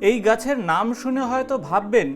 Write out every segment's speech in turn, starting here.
এই গাছের নাম শুনে হয়তো ভাববেন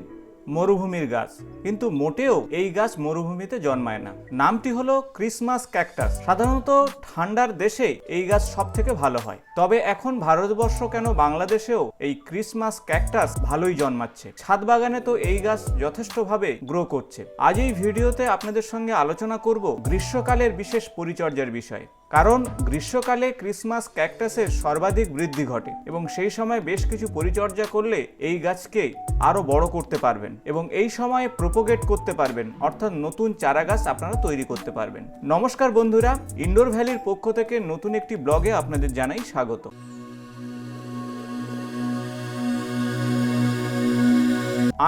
মরুভূমির গাছ, কিন্তু মোটেও এই গাছ মরুভূমিতে জন্মায় না। নামটি হলো ক্রিসমাস ক্যাকটাস। সাধারণত ঠান্ডার দেশে এই গাছ সব থেকে ভালো হয়, তবে এখন ভারতবর্ষ কেন বাংলাদেশেও এই ক্রিসমাস ক্যাকটাস ভালোই জন্মাচ্ছে। ছাদ বাগানে তো এই গাছ যথেষ্টভাবে গ্রো করছে। আজ এই ভিডিওতে আপনাদের সঙ্গে আলোচনা করব গ্রীষ্মকালের বিশেষ পরিচর্যার বিষয়ে। কারণ গ্রীষ্মকালে ক্রিসমাস ক্যাকটাসের সর্বাধিক বৃদ্ধি ঘটে এবং সেই সময় বেশ কিছু পরিচর্যা করলে এই গাছকে আরো বড় করতে পারবেন এবং এই সময়ে প্রোপোগেট করতে পারবেন, অর্থাৎ নতুন চারা গাছ আপনারা তৈরি করতে পারবেন। নমস্কার বন্ধুরা, ইনডোর ভ্যালির পক্ষ থেকে নতুন একটি ব্লগে আপনাদের জানাই স্বাগত।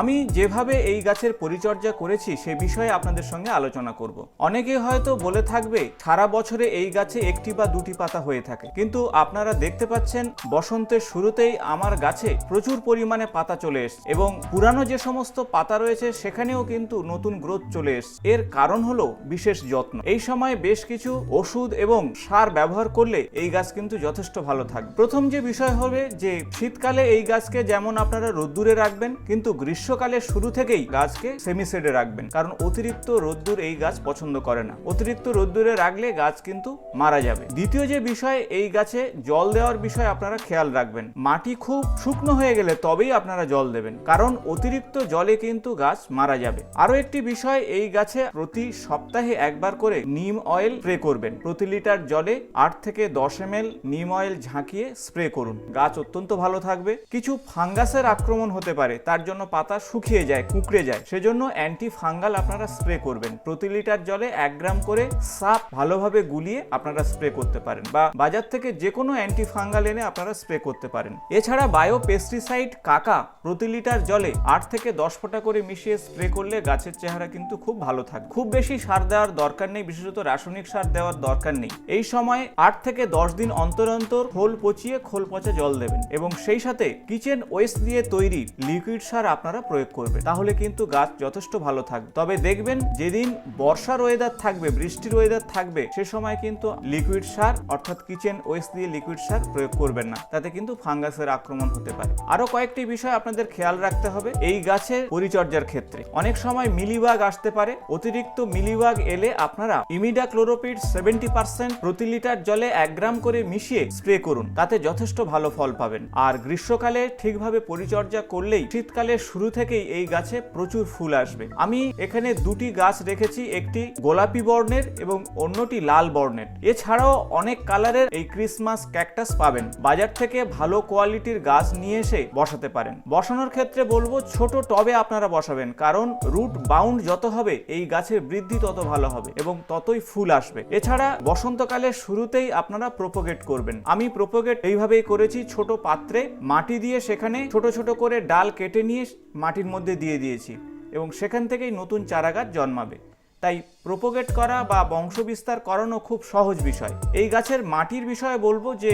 আমি যেভাবে এই গাছের পরিচর্যা করেছি সে বিষয়ে আপনাদের সঙ্গে আলোচনা করব। অনেকে হয়তো বলে থাকবে সারা বছরে এই গাছে একটি বা দুটি পাতা হয়ে থাকে, কিন্তু আপনারা দেখতে পাচ্ছেন বসন্তের শুরুতেই আমার গাছে প্রচুর পরিমাণে পাতা চলে এসেছে এবং পুরানো যে সমস্ত পাতা রয়েছে সেখানেও কিন্তু নতুন গ্রোথ চলে এসেছে। এর কারণ হলো বিশেষ যত্ন। এই সময় বেশ কিছু ওষুধ এবং সার ব্যবহার করলে এই গাছ কিন্তু যথেষ্ট ভালো থাকবে। প্রথম যে বিষয় হবে যে শীতকালে এই গাছকে যেমন আপনারা রোদ্দুরে রাখবেন, কিন্তু গ্রীষ্মকালের শুরু থেকেই গাছকে সেমি শেডে রাখবেন, কারণ অতিরিক্ত রোদ্দুর এই গাছ পছন্দ করে না। অতিরিক্ত রোদ্দুরে রাখলে গাছ কিন্তু মারা যাবে। দ্বিতীয় যে বিষয়, এই গাছে জল দেওয়ার বিষয়ে আপনারা খেয়াল রাখবেন। মাটি খুব শুকনো হয়ে গেলে তবেই আপনারা জল দেবেন, কারণ অতিরিক্ত জলে কিন্তু গাছ মারা যাবে। আরো একটি বিষয়, এই গাছে প্রতি সপ্তাহে একবার করে নিম অয়েল স্প্রে করবেন। প্রতি লিটার জলে 8 থেকে 10 ml নিম অয়েল ঝাঁকিয়ে স্প্রে করুন, গাছ অত্যন্ত ভালো থাকবে। কিছু ফাঙ্গাসের আক্রমণ হতে পারে, তার জন্য পাতা শুকিয়ে যায়, কুঁকড়ে যায়, সেজন্য অ্যান্টি ফাঙ্গাল আপনারা স্প্রে করবেন। প্রতি লিটার জলে 1 গ্রাম করে সাপ ভালোভাবে গুলিয়ে আপনারা স্প্রে করতে পারেন, বা বাজার থেকে যে কোনো অ্যান্টি ফাঙ্গাল এনে আপনারা স্প্রে করতে পারেন। এছাড়া বায়ো পেস্টিসাইড কাকা প্রতি লিটার জলে 8 থেকে 10 ফোঁটা করে মিশিয়ে স্প্রে করলে গাছের চেহারা কিন্তু খুব ভালো থাকে। খুব বেশি সার দেওয়ার দরকার নেই, বিশেষত রাসায়নিক সার দেওয়ার দরকার নেই। এই সময় 8 থেকে 10 দিন অন্তর অন্তর খোল পচিয়ে খোল পচা জল দেবেন এবং সেই সাথে কিচেন ওয়েস্ট দিয়ে তৈরি লিকুইড সার আপনারা প্রয়োগ করবে, তাহলে কিন্তু গাছ যথেষ্ট ভালো থাকবে। তবে দেখবেন যেদিন বর্ষার ওয়েদার থাকবে, বৃষ্টির ওয়েদার থাকবে, সে সময় কিন্তু লিকুইড সার অর্থাৎ কিচেন ওয়েস্ট দিয়ে লিকুইড সার প্রয়োগ করবেন না, তাতে কিন্তু ফাঙ্গাসের আক্রমণ হতে পারে। আরো কয়েকটি বিষয় আপনাদের খেয়াল রাখতে হবে এই গাছের পরিচর্যার ক্ষেত্রে। অনেক সময় মিলিবাগ আসতে পারে। অতিরিক্ত মিলিবাগ এলে আপনারা ইমিডাক্লোরোপিড 70% প্রতি লিটার জলে 1 গ্রাম করে মিশিয়ে স্প্রে করুন, তাতে যথেষ্ট ভালো ফল পাবেন। আর গ্রীষ্মকালে ঠিকভাবে পরিচর্যা করলেই শীতকালের শুরু থেকেই এই গাছে প্রচুর ফুল আসবে। আমি এখানে দুটি গাছ রেখেছি, একটি গোলাপি বর্ণের এবং অন্যটি লাল বর্ণের। এছাড়াও অনেক কালারের এই ক্রিসমাস ক্যাকটাস পাবেন। বাজার থেকে ভালো কোয়ালিটির গাছ নিয়ে এসে বসাতে পারেন। বসানোর ক্ষেত্রে বলবো ছোট টবে আপনারা বসাবেন, কারণ রুট বাউন্ড যত হবে এই গাছের বৃদ্ধি তত ভালো হবে এবং ততই ফুল আসবে। এছাড়া বসন্তকালের শুরুতেই আপনারা প্রোপোগেট করবেন। আমি প্রোপোগেট এইভাবেই করেছি, ছোট পাত্রে মাটি দিয়ে সেখানে ছোট ছোট করে ডাল কেটে নিয়ে মাটির মধ্যে দিয়ে দিয়েছি এবং সেখান থেকেই নতুন চারা গাছ জন্মাবে। তাই প্রোপোগেট করা বা বংশবিস্তার করানো খুব সহজ বিষয়। এই গাছের মাটির বিষয়ে বলবো যে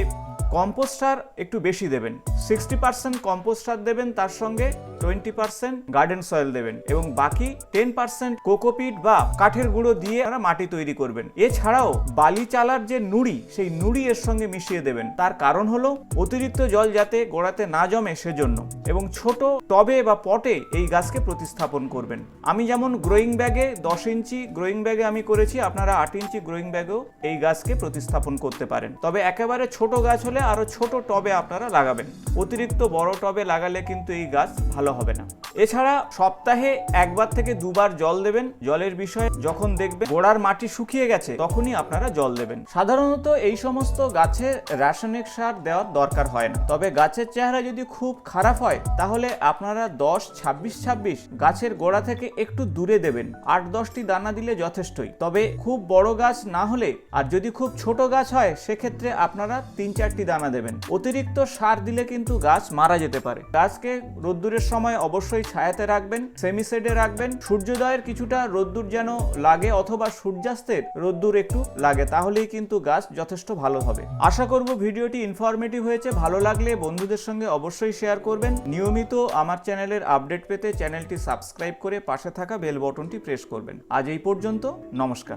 কম্পোস্ট সার একটু বেশি দেবেন। 60% কম্পোস্ট সার দেবেন, তার সঙ্গে 20% গার্ডেন সয়েল দেবেন এবং বাকি 10% কোকোপিট বা কাঠের গুঁড়ো দিয়ে আপনারা মাটি তৈরি করবেন। এছাড়াও বালি চালার যে নুড়ি, সেই নুড়ি এর সঙ্গে মিশিয়ে দেবেন। তার কারণ হলো অতিরিক্ত জল যাতে গোড়াতে না জমে সেজন্য। এবং ছোট টবে বা পটে এই গাছকে প্রতিস্থাপন করবেন। আমি যেমন গ্রোয়িং ব্যাগে 10 ইঞ্চি গ্রোয়িং ব্যাগে আমি করেছি, আপনারা 8 ইঞ্চি গ্রোয়িং ব্যাগেও এই গাছকে প্রতিস্থাপন করতে পারেন। তবে একেবারে ছোট গাছ হলে আরো ছোট টবে আপনারা লাগাবেন। অতিরিক্ত বড় টবে লাগালে কিন্তু এই গাছ ভালো হবে না। এছাড়া সপ্তাহে 1 বার থেকে 2 বার জল দেবেন। জলের বিষয়ে যখন দেখবেন গোড়ার মাটি শুকিয়ে গেছে তখনই আপনারা জল দেবেন। সাধারণত এই সমস্ত গাছে রাসায়নিক সার দেওয়ার দরকার হয় না, তবে গাছের চেহারা যদি খুব খারাপ হয় তাহলে আপনারা 10-26-26 গাছের গোড়া থেকে একটু দূরে দেবেন। 8-10টি দানা দিলে যথেষ্টই। তবে খুব বড় গাছ না হলে আর যদি খুব ছোট গাছ হয় সেক্ষেত্রে আপনারা 3-4টি দানা দেবেন। অতিরিক্ত সার দিলে কিন্তু গাছ মারা যেতে পারে। গাছকে রোদ্দুরের সময় অবশ্যই ছায়াতে রাখবেন, সেমি শেডে রাখবেন। সূর্যোদয়ের কিছুটা রোদ্দুর যেন লাগে অথবা সূর্যাস্তের রোদ্দুর একটু লাগে, তাহলেই কিন্তু গাছ যথেষ্ট ভালো হবে। আশা করব ভিডিওটি ইনফরমেটিভ হয়েছে। ভালো লাগলে বন্ধুদের সঙ্গে অবশ্যই শেয়ার করবেন। নিয়মিত আমার চ্যানেলের আপডেট পেতে চ্যানেলটি সাবস্ক্রাইব করে পাশে থাকা বেল বটনটি প্রেস করবেন। আজ এই পর্যন্ত, নমস্কার।